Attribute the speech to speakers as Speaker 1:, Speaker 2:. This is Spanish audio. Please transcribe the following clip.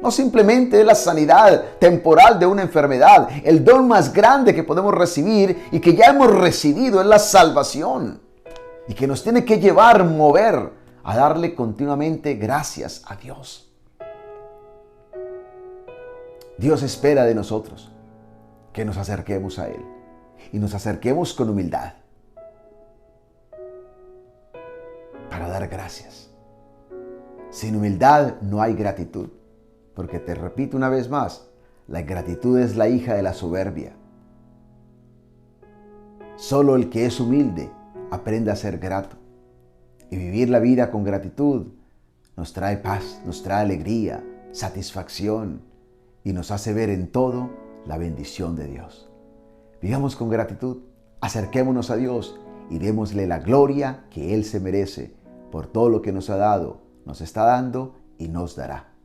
Speaker 1: No simplemente es la sanidad temporal de una enfermedad. El don más grande que podemos recibir y que ya hemos recibido es la salvación. Y que nos tiene que llevar, mover a darle continuamente gracias a Dios. Dios espera de nosotros que nos acerquemos a Él y nos acerquemos con humildad para dar gracias. Sin humildad no hay gratitud, porque te repito una vez más, la gratitud es la hija de la soberbia. Solo el que es humilde aprende a ser grato, y vivir la vida con gratitud nos trae paz, nos trae alegría, satisfacción y nos hace ver en todo la bendición de Dios. Vivamos con gratitud, acerquémonos a Dios y démosle la gloria que Él se merece por todo lo que nos ha dado, nos está dando y nos dará.